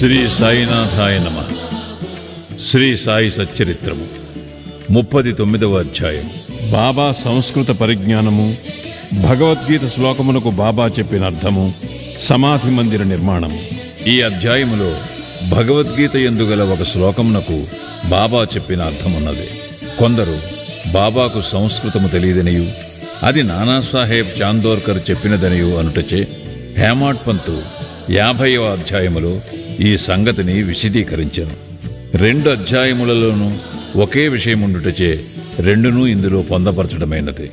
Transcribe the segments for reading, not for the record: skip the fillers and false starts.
శ్రీ సాయినాథాయ నమః. శ్రీ సాయి సచ్చరిత్రము 39వ అధ్యాయం. బాబా సంస్కృత పరిజ్ఞానము, భగవద్గీత శ్లోకమునకు బాబా చెప్పిన అర్థము, సమాధి మందిర నిర్మాణము. ఈ అధ్యాయములో భగవద్గీత యందుగల ఒక శ్లోకమునకు బాబా చెప్పిన అర్థమున్నది. కొందరు బాబాకు సంస్కృతము తెలియదనియు, అది నానాసాహెబ్ చాందోర్కర్ చెప్పినదనియు అనుటచే హేమాడ్ పంతు 50వ అధ్యాయములో ఈ సంగతిని విశదీకరించెను. 2 అధ్యాయములలోనూ ఒకే విషయముండుటచే రెండునూ ఇందులో పొందపరచడమైనది.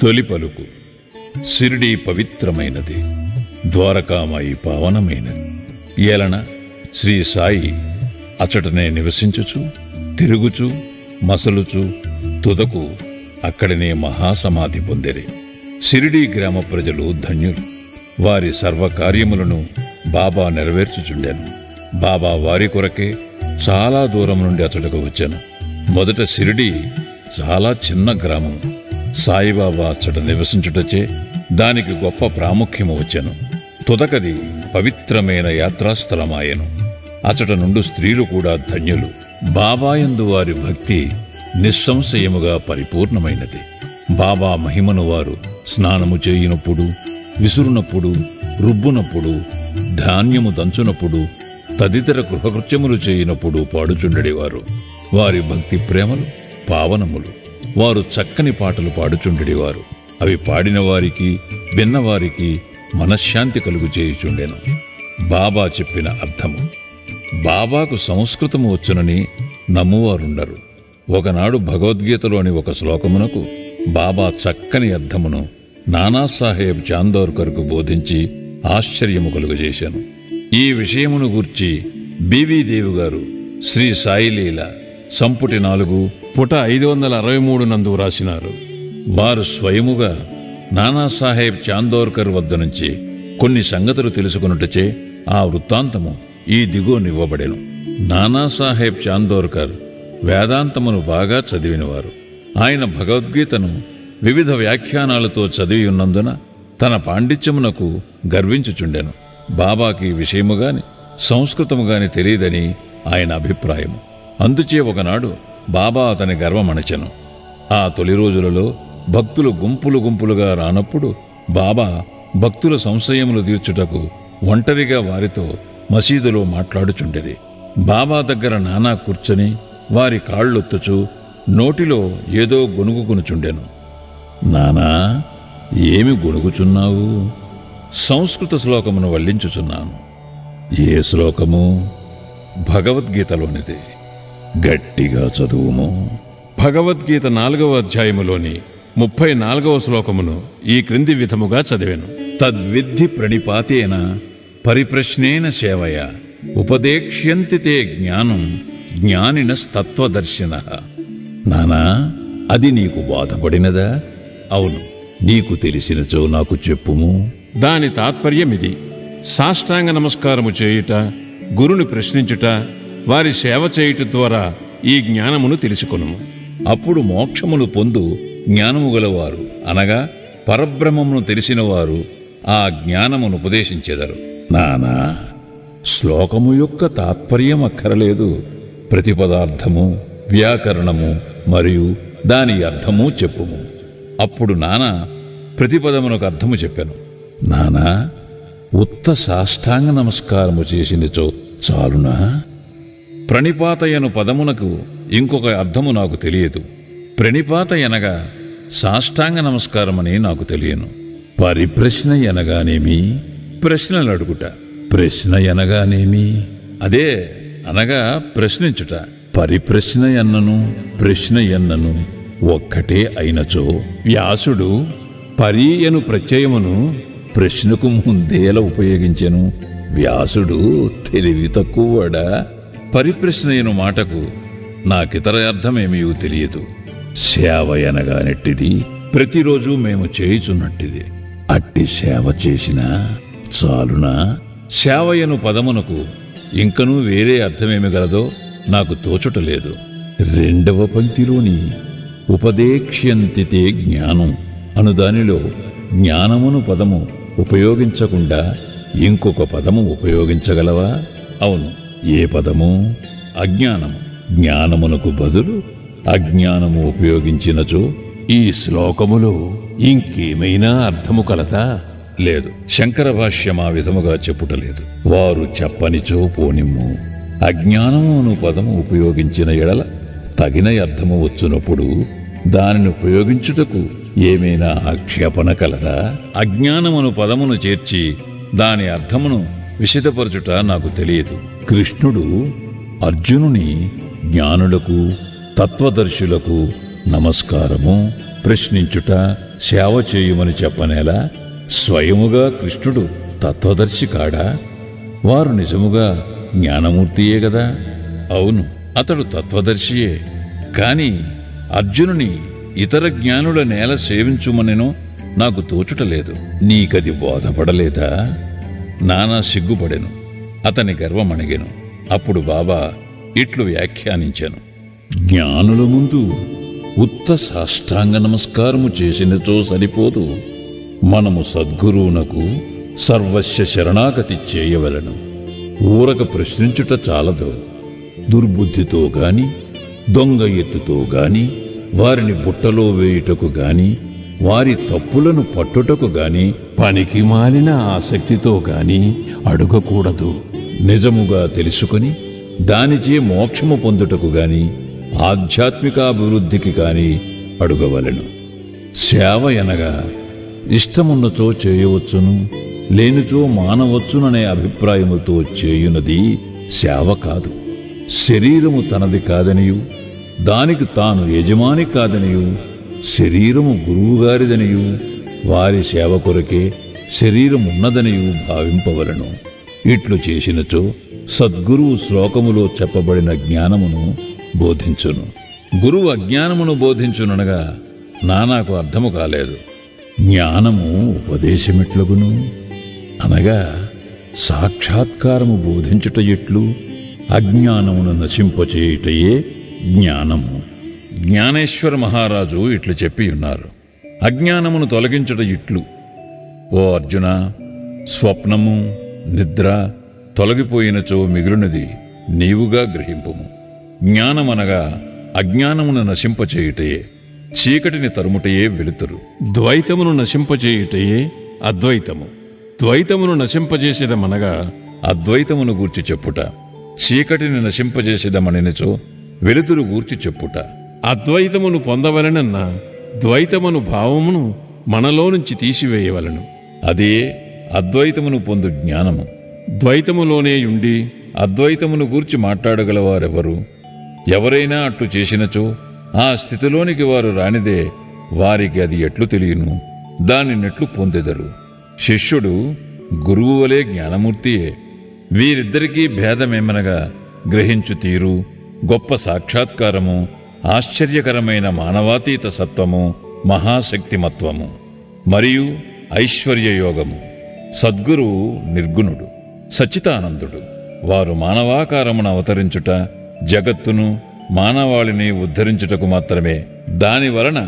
తొలి పలుకు: షిరిడీ పవిత్రమైనది, ద్వారకామాయి పావనమైనది. ఏలన శ్రీ సాయి అచటనే నివసించుచు, తిరుగుచు, మసలుచు, తుదకు అక్కడనే మహాసమాధి పొందిరి. షిరిడీ గ్రామ ప్రజలు ధన్యులు. వారి సర్వకార్యములను బాబా నెరవేర్చుచుండెను. బాబా వారి కొరకే చాలా దూరం నుండి అతడుకు వచ్చాను. మొదట షిరిడీ చాలా చిన్న గ్రామం. సాయిబాబా అచ్చట నివసించుటచే దానికి గొప్ప ప్రాముఖ్యము వచ్చెను. తుదకది పవిత్రమైన యాత్రాస్థలమాయెను. అచ్చట నుండి స్త్రీలు కూడా ధన్యులు. బాబాయందు వారి భక్తి నిస్సంశయముగా పరిపూర్ణమైనది. బాబా మహిమను వారు స్నానము చేయునప్పుడు, విసురునప్పుడు, రుబ్బునప్పుడు, ధాన్యము దంచునప్పుడు, తదితర గృహకృత్యములు చేయినప్పుడు పాడుచుండెడివారు. వారి భక్తి ప్రేమలు పావనములు. వారు చక్కని పాటలు పాడుచుండెడివారు. అవి పాడిన వారికి, విన్నవారికి మనశ్శాంతి కలుగు చేయుచుండెను. బాబా చెప్పిన అర్థము: బాబాకు సంస్కృతము వచ్చునని నమ్మువారుండరు. ఒకనాడు భగవద్గీతలోని ఒక శ్లోకమునకు బాబా చక్కని అర్థమును నానాసాహెబ్ చాందోర్కర్కు బోధించి ఆశ్చర్యము కలుగజేశాను. ఈ విషయమును గూర్చి బివి దేవి గారు శ్రీ సాయిలీల సంపుటి 4 పుట 563 నందు వ్రాసినారు. వారు స్వయముగా నానాసాహెబ్ చాందోర్కర్ వద్ద నుంచి కొన్ని సంగతులు తెలుసుకున్నటచే ఆ వృత్తాంతము ఈ దిగువనివ్వబడెను. నానాసాహెబ్ చాందోర్కర్ వేదాంతమును బాగా చదివినవారు. ఆయన భగవద్గీతను వివిధ వ్యాఖ్యానాలతో చదివి ఉన్నందున తన పాండిత్యమునకు గర్వించుచుండెను. బాబాకి విషయముగాని సంస్కృతముగాని తెలియదని ఆయన అభిప్రాయము. అందుచే ఒకనాడు బాబా అతని గర్వమణచెను. ఆ తొలి రోజులలో భక్తులు గుంపులు గుంపులుగా రానప్పుడు బాబా భక్తుల సంశయములు తీర్చుటకు ఒంటరిగా వారితో మసీదులో మాట్లాడుచుండెరి. బాబా దగ్గర నానా కూర్చొని వారి కాళ్ళొత్తుచు నోటిలో ఏదో గొనుగుకొనుచుండెను. నానా, ఏమి గొనుగుచున్నావు? సంస్కృత శ్లోకమును వల్లించుచున్నాను. ఏ శ్లోకము? భగవద్గీతలోనిది. గట్టిగా చదువుము. భగవద్గీత 4వ అధ్యాయములోని 34వ శ్లోకమును ఈ క్రింది విధముగా చదివాను. తద్విద్ధి ప్రణిపాతేన పరిప్రశ్నేన సేవయ ఉపదేక్ష్యంతి తే జ్ఞానం జ్ఞానినస్తత్వదర్శినః. నానా, అది నీకు బాధపడినదా? అవును. నీకు తెలిసినచో నాకు చెప్పుము. దాని తాత్పర్యమిది: సాష్టాంగ నమస్కారము చేయుట, గురుని ప్రశ్నించుట, వారి సేవ చేయుట ద్వారా ఈ జ్ఞానమును తెలుసుకొనుము. అప్పుడు మోక్షమును పొందు జ్ఞానము గలవారు, అనగా పరబ్రహ్మమును తెలిసిన వారు ఆ జ్ఞానమును ఉపదేశించెదరు. నానా, శ్లోకము యొక్క తాత్పర్యం అక్కరలేదు. ప్రతిపదార్థము, వ్యాకరణము మరియు దాని అర్థము చెప్పుము. అప్పుడు నానా ప్రతిపదమునకు అర్థము చెప్పాను. నానా, ఉత్త సాష్టాంగ నమస్కారము చేసినచో చాలునా? ప్రణిపాతయను పదమునకు ఇంకొక అర్థము నాకు తెలియదు. ప్రణిపాత అనగా సాష్టాంగ నమస్కారమని నాకు తెలియను. పరిప్రశ్న అనగానేమి? ప్రశ్నలు అడుగుట. ప్రశ్న అనగానేమి? అదే, అనగా ప్రశ్నించుట. పరిప్రశ్న ఎన్నను ప్రశ్న ఎన్నను ఒక్కటే అయినచో వ్యాసుడు పరి అను ప్రత్యయమును ప్రశ్నకు ముందేలా ఉపయోగించెను? వ్యాసుడు తెలివి తక్కువడా? పరిప్రశ్నయను మాటకు నాకితర అర్థమేమీ తెలియదు. సేవ అనగానెట్టిది? ప్రతిరోజు మేము చేయుచున్నట్టిది. అట్టి సేవ చేసినా చాలునా? సేవయను పదమునకు ఇంకనూ వేరే అర్థమేమి గలదో నాకు తోచుటలేదు. 2వ పంక్తిలోని ఉపదేక్ష్యంతి తే జ్ఞానం అను దానిలో జ్ఞానమును పదము ఉపయోగించకుండా ఇంకొక పదము ఉపయోగించగలవా? అవును, ఏ పదము? అజ్ఞానము. జ్ఞానమునకు బదులు అజ్ఞానము ఉపయోగించినచో ఈ శ్లోకములో ఇంకేమైనా అర్థము కలదా? లేదు. శంకర భాష్యం ఆ విధముగా చెప్పుటలేదు. వారు చెప్పనిచో పోనిమ్ము. అజ్ఞానమును పదము ఉపయోగించిన ఎడల తగిన అర్థము వచ్చునప్పుడు దానిని ఉపయోగించుటకు ఏమైనా ఆక్షేపణ కలదా? అజ్ఞానమును పదమును చేర్చి దాని అర్థమును విశదపరచుట నాకు తెలియదు. కృష్ణుడు అర్జునుని జ్ఞానులకు తత్వదర్శులకు నమస్కారము, ప్రశ్నించుట, సేవ చేయుమని చెప్పనేలా? స్వయముగా కృష్ణుడు తత్వదర్శి కాడా? వారు నిజముగా జ్ఞానమూర్తియే గదా? అవును, అతడు తత్వదర్శియే. కాని అర్జునుని ఇతర జ్ఞానుల నేల సేవించుమనెనో నాకు తోచుటలేదు. నీకది బోధపడలేదా? నానా సిగ్గుపడెను. అతని గర్వమణిగెను. అప్పుడు బాబా ఇట్లు వ్యాఖ్యానించెను. జ్ఞానుల ముందు ఉత్త సాష్టాంగ నమస్కారము చేసినచో సరిపోదు. మనము సద్గురువునకు సర్వస్య శరణాగతి చేయవలను. ఊరక ప్రశ్నించుట చాలదు. దుర్బుద్ధితో గాని, దొంగ ఎత్తుతో గాని, వారిని బుట్టలో వేయుటకు గాని, వారి తప్పులను పట్టుటకు గాని, పనికి మాలిన ఆసక్తితో గాని అడుగకూడదు. నిజముగా తెలుసుకొని దానిచే మోక్షము పొందుటకు గాని, ఆధ్యాత్మికాభివృద్ధికి గాని అడుగవలెను. సేవ ఎనగా ఇష్టమున్నచో చేయవచ్చును, లేనిచో మానవచ్చుననే అభిప్రాయముతో చేయునది సేవ కాదు. శరీరము తనది కాదనియు, దానికి తాను యజమాని కాదనియు, శరీరము గురువుగారిదనియు, వారి సేవ కొరకే శరీరమున్నదనియు భావింపవలను. ఇట్లు చేసినచో సద్గురువు శ్లోకములో చెప్పబడిన జ్ఞానమును బోధించును. గురువు అజ్ఞానమును బోధించుననగా నాకు అర్థము కాలేదు. జ్ఞానము ఉపదేశమిట్లగును అనగా సాక్షాత్కారము బోధించుట ఎట్లు? అజ్ఞానమును నశింపచేయుటయే జ్ఞానము. జ్ఞానేశ్వర మహారాజు ఇట్లు చెప్పి ఉన్నారు. అజ్ఞానమును తొలగించుట ఇట్లు: ఓ అర్జున, స్వప్నము, నిద్ర తొలగిపోయినచో మిగులునది నీవుగా గ్రహింపుము. జ్ఞానమనగా అజ్ఞానమును నశింపచేయుటయే, చీకటిని తరుముటయే వెలుతురు. ద్వైతమును నశింపచేయుటయే అద్వైతము. ద్వైతమును నశింపజేసేదమనగా అద్వైతమును గూర్చి చెప్పుట. చీకటిని నశింపజేసేదమనినచో వెలుతురు గూర్చి చెప్పుట. అద్వైతమును పొందవలనన్న ద్వైతమును భావమును మనలో నుంచి తీసివేయవలను. అదే అద్వైతమును పొందు జ్ఞానము. ద్వైతములోనే ఉండి అద్వైతమును గూర్చి మాట్లాడగలవారెవరు? ఎవరైనా అట్లు చేసినచో ఆ స్థితిలోనికి వారు రానిదే వారికి అది ఎట్లు తెలియను? దానినెట్లు పొందెదరు? శిష్యుడు గురువు వలె జ్ఞానమూర్తియే. వీరిద్దరికీ భేదమేమనగా గ్రహించు తీరు, గొప్ప సాక్షాత్కారము, ఆశ్చర్యకరమైన మానవాతీత సత్వము, మహాశక్తిమత్వము మరియు ఐశ్వర్యయోగము. సద్గురువు నిర్గుణుడు, సచ్చితానందుడు. వారు మానవాకారమును అవతరించుట, జగత్తును, మానవాళిని ఉద్ధరించుటకు మాత్రమే. దానివలన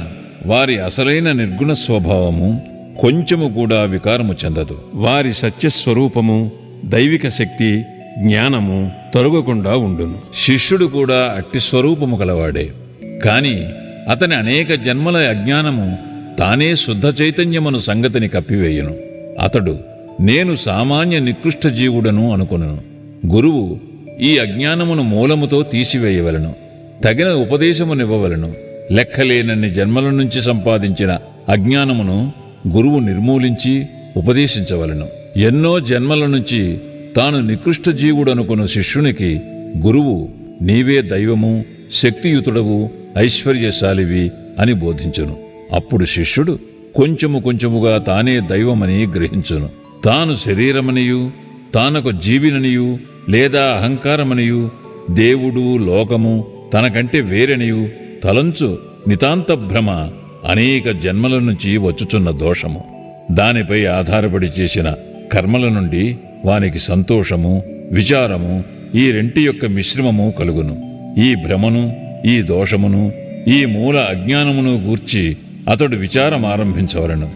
వారి అసలైన నిర్గుణ స్వభావము కొంచెము కూడా వికారము చెందదు. వారి సత్యస్వరూపము, దైవిక శక్తి, జ్ఞానము తొలగకుండా ఉండును. శిష్యుడు కూడా అట్టి స్వరూపము కలవాడే. కాని అతని అనేక జన్మల అజ్ఞానము తానే శుద్ధ చైతన్యమును సంగతిని కప్పివేయును. అతడు నేను సామాన్య నికృష్ట జీవుడను అనుకొనును. గురువు ఈ అజ్ఞానమును మూలముతో తీసివేయవలను. తగిన ఉపదేశమునివ్వవలను. లెక్కలేనన్ని జన్మల నుంచి సంపాదించిన అజ్ఞానమును గురువు నిర్మూలించి ఉపదేశించవలను. ఎన్నో జన్మల నుంచి తాను నికృష్ట జీవుడనుకున్న శిష్యునికి గురువు నీవే దైవము, శక్తియుతుడవు, ఐశ్వర్యశాలివి అని బోధించును. అప్పుడు శిష్యుడు కొంచెము కొంచెముగా తానే దైవమని గ్రహించును. తాను శరీరమనియు, తానొక జీవిననియు లేదా అహంకారమనియు, దేవుడు, లోకము తనకంటే వేరనియు తలంచు నితాంత భ్రమ అనేక జన్మల నుంచి వచ్చుచున్న దోషము. దానిపై ఆధారపడి చేసిన కర్మల నుండి వానికి సంతోషము, విచారము ఈ రెంటి యొక్క మిశ్రమము కలుగును. ఈ భ్రమను, ఈ దోషమును, ఈ మూల అజ్ఞానమును గూర్చి అతడు విచారం ఆరంభించవలను.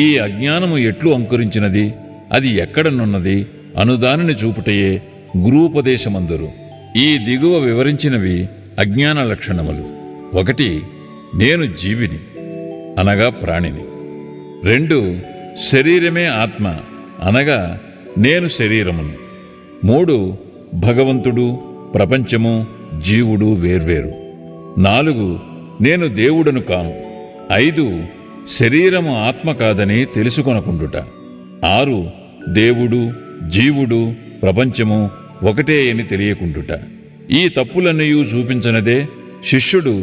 ఈ అజ్ఞానము ఎట్లు అంకురించినది, అది ఎక్కడనున్నది అనుదానిని చూపుటయే గురూపదేశమందురు. ఈ దిగువ వివరించినవి అజ్ఞాన లక్షణములు. 1 నేను జీవిని అనగా ప్రాణిని. 2 శరీరమే ఆత్మ అనగా నేను శరీరమును. 3 భగవంతుడు, ప్రపంచము, జీవుడు వేర్వేరు. 4 నేను దేవుడను కాను. 5 శరీరము ఆత్మ కాదని తెలుసుకొనకుండుట. 6 దేవుడు, జీవుడు, ప్రపంచము ఒకటే అని తెలియకుండుట. ఈ తప్పులన్నీ చూపించనదే శిష్యుడు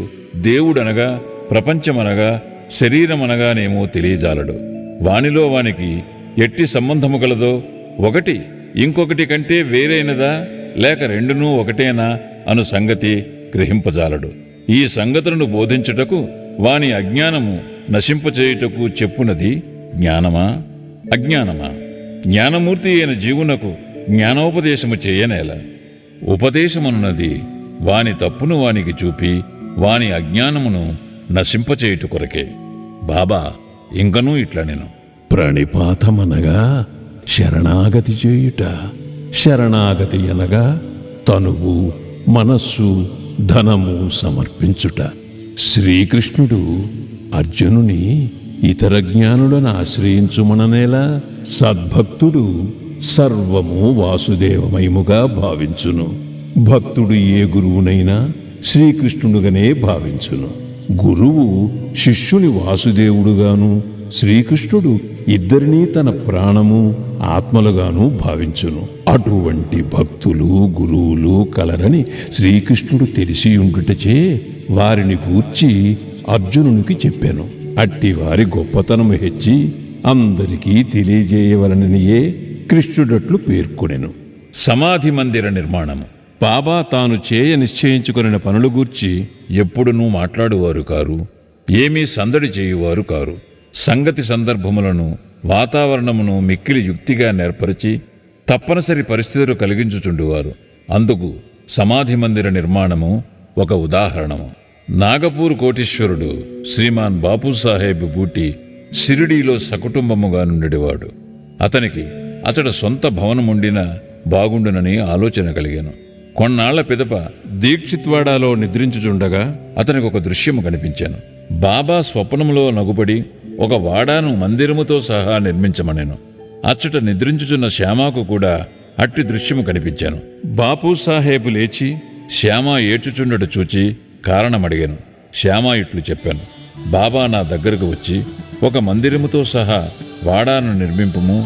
దేవుడనగా, ప్రపంచమనగా, శరీరమనగానేమో తెలియజాలడు. వానిలో వానికి ఎట్టి సంబంధము కలదో, ఒకటి ఇంకొకటి కంటే వేరైనదా లేక రెండునూ ఒకటేనా అను సంగతి గ్రహింపజాలడు. ఈ సంగతులను బోధించుటకు వాని అజ్ఞానము నశింపచేయుటకు చెప్పునది జ్ఞానమా అజ్ఞానమా? జ్ఞానమూర్తి అయిన జీవునకు జ్ఞానోపదేశము చేయనేల. ఉపదేశమనున్నది వాని తప్పును వానికి చూపి వాని అజ్ఞానమును నశింపచేయుట కొరకే. బాబా ఇంకనూ ఇట్లనెను. ప్రణిపాతమనగా శరణాగతి చేయుట. శరణాగతి అనగా తనువు, మనస్సు, ధనము సమర్పించుట. శ్రీకృష్ణుడు అర్జునుని ఇతర జ్ఞానులను ఆశ్రయించుమననేలా సద్భక్తుడు సర్వము వాసుదేవమయముగా భావించును. భక్తుడు ఏ గురువునైనా శ్రీకృష్ణుడుగానే భావించును. గురువు శిష్యుని వాసుదేవుడుగాను, శ్రీకృష్ణుడు ఇద్దరినీ తన ప్రాణము, ఆత్మలుగాను భావించును. అటువంటి భక్తులు, గురువులు కలరని శ్రీకృష్ణుడు తెలిసియుండుటచే వారిని గూర్చి అర్జునునికి చెప్పాను. అట్టి వారి గొప్పతనము హెచ్చి అందరికీ తెలియజేయవలననియే కృష్ణుడట్లు పేర్కొనెను. సమాధి మందిర నిర్మాణము. బాబా తాను చేయ నిశ్చయించుకొనిన పనులు గూర్చి ఎప్పుడునూ మాట్లాడువారు కారు, ఏమీ సందడి చేయువారు కారు. సంగతి సందర్భములను, వాతావరణమును మిక్కిలి యుక్తిగా నేర్పరిచి తప్పనిసరి పరిస్థితులు కలిగించుచుండువారు. అందుకు సమాధి మందిర నిర్మాణము ఒక ఉదాహరణము. నాగపూర్ కోటీశ్వరుడు శ్రీమాన్ బాపూసాహెబ్ బూటి షిరిడీలో సకుటుంబముగా నుండివాడు. అతనికి అతడ సొంత భవనముండినా బాగుండునని ఆలోచన కలిగాను. కొన్నాళ్ల పిదప దీక్షిత్వాడాలో నిద్రించుచుండగా అతనికి ఒక దృశ్యము కనిపించాను. బాబా స్వప్నములో నగుబడి ఒక వాడాను మందిరముతో సహా నిర్మించమనెను. అచ్చట నిద్రించుచున్న శ్యామాకు కూడా అట్టి దృశ్యము కనిపించాను. బాపూసాహెబు లేచి శ్యామ ఏడ్చుచుండట చూచి కారణమడిగాను. శ్యామ ఇట్లు చెప్పాను. బాబా నా దగ్గరకు వచ్చి ఒక మందిరముతో సహా వాడాను నిర్మింపుము,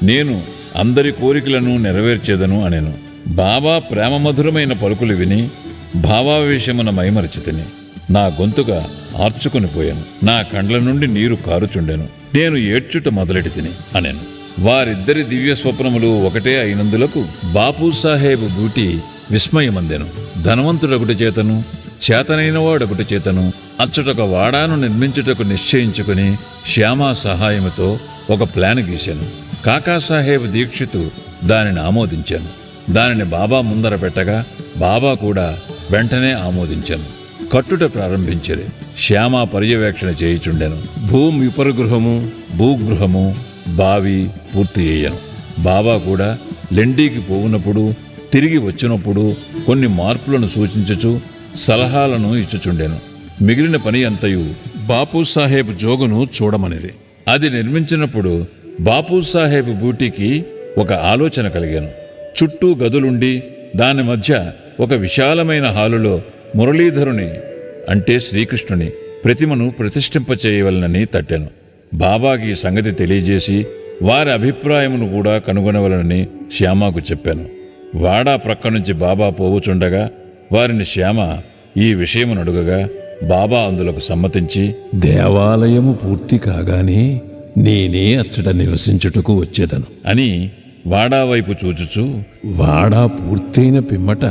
నేను అందరి కోరికలను నెరవేర్చేదను అనెను. బాబా ప్రేమమధురమైన పలుకులు విని భావావేశమున మైమరచితిని. నా గొంతుగా ఆర్చుకుని పోయాను. నా కండ్ల నుండి నీరు కారుచుండెను. నేను ఏడ్చుట మొదలెడితిని అనెను. వారిద్దరి దివ్య స్వప్నములు ఒకటే అయినందులకు బాపూసాహెబ్ బూటి విస్మయమందెను. ధనవంతుడొకటి చేతను, చేతనైన వాడొకటి చేతను అచ్చటొక వాడాను నిర్మించుటకు నిశ్చయించుకుని శ్యామా సహాయముతో ఒక ప్లాన్ గీశాను. కాకాసాహెబ్ దీక్షితు దానిని ఆమోదించాను. దానిని బాబా ముందర పెట్టగా బాబా కూడా వెంటనే ఆమోదించాను. కట్టుట ప్రారంభించరు. శ్యామ పర్యవేక్షణ చేయుచుండెను. భూమి విపరగృహము, భూగృహము, బావి పూర్తి అయ్యాను. బాబా కూడా లెండీకి పోవునప్పుడు, తిరిగి వచ్చినప్పుడు కొన్ని మార్పులను సూచించుచు సలహాలను ఇచ్చుచుండెను. మిగిలిన పని అంతయు బాపూసాహెబ్ జోగును చూడమనిరి. అది నిర్మించినప్పుడు బాపూసాహెబ్ బూటికి ఒక ఆలోచన కలిగాను. చుట్టూ గదులుండి దాని మధ్య ఒక విశాలమైన హాలులో మురళీధరుని అంటే శ్రీకృష్ణుని ప్రతిమను ప్రతిష్ఠింపచేయవలనని తట్టాను. బాబాకి సంగతి తెలియజేసి వారి అభిప్రాయమును కూడా కనుగొనవలనని శ్యామకు చెప్పాను. వాడా ప్రక్క నుంచి బాబా పోవుచుండగా వారిని శ్యామ ఈ విషయమును అడుగగా బాబా అందులకు సమ్మతించి, దేవాలయము పూర్తి కాగానే నేనే అచ్చట నివసించుటకు వచ్చేదను అని వాడా వైపు చూచుచూ, వాడా పూర్తయిన పిమ్మట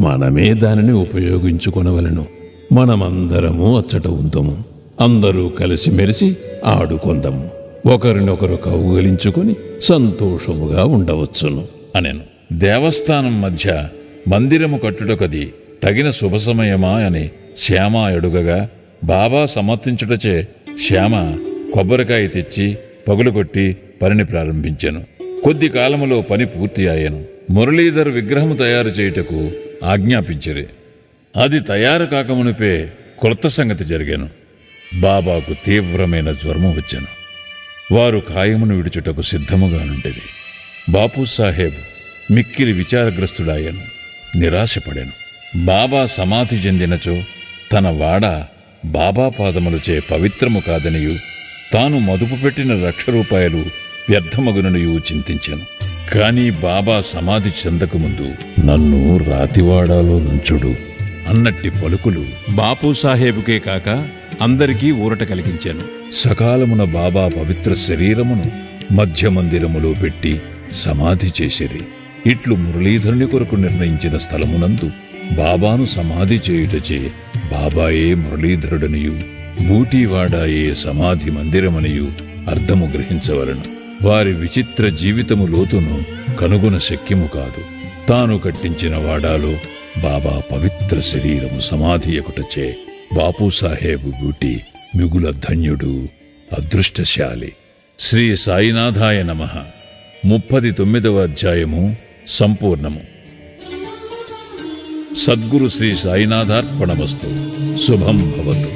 మనమే దానిని ఉపయోగించుకొనవలను. మనమందరము అచ్చట ఉందము. అందరూ కలిసిమెలిసి ఆడుకొందము. ఒకరినొకరు కౌగిలించుకొని సంతోషముగా ఉండవచ్చును అనెను. దేవస్థానం మధ్య మందిరము కట్టుటకది తగిన శుభ సమయమా అని శ్యామ అడుగగా బాబా సమర్థించుటచే శ్యామ కొబ్బరికాయ తెచ్చి పగులుకొట్టి పనిని ప్రారంభించాను. కొద్ది కాలములో పని పూర్తి అయ్యాను. మురళీధర్ విగ్రహము తయారు చేయుటకు ఆజ్ఞాపించిరి. అది తయారు కాకమునిపే కొత్త సంగతి జరిగాను. బాబాకు తీవ్రమైన జ్వరము వచ్చాను. వారు కాయమును విడుచుటకు సిద్ధముగా నుండిరి. బాపూసాహెబ్ మిక్కిలి విచారగ్రస్తుడాయను, నిరాశపడాను. బాబా సమాధి చెందినచో తన వాడ బాబా పాదములచే పవిత్రము కాదనియు, తాను మదుపు పెట్టిన ₹1,00,000 వ్యర్థమగుననియు చింతించాను. కాని బాబా సమాధి చెందకముందు నన్ను రాతివాడాలో నుంచుడు అన్నట్టి పలుకులు బాపూసాహెబుకే కాక అందరికీ ఊరట కలిగించాను. సకాలమున బాబా పవిత్ర శరీరమును మధ్య మందిరములో పెట్టి సమాధి చేసిరి. ఇట్లు మురళీధరుని కొరకు నిర్ణయించిన స్థలమునందు బాబాను సమాధి చేయుటచే బాబాయే మురళీధరుడనియు, బూటీవాడాయే సమాధి మందిరమనియు అర్థము గ్రహించవలను. వారి విచిత్ర జీవితము లోతును కనుగొన శక్యము కాదు. తాను కట్టించిన వాడాలో బాబా పవిత్ర శరీరము సమాధియకుటచే బాపూసాహెబ్ బూటీ మిగుల ధన్యుడు, అదృష్టశాలి. శ్రీ సాయినాథాయ నమః. 39వ అధ్యాయము సంపూర్ణము. సద్గురు శ్రీ సాయినాథార్పణమస్తు. శుభం భవతు.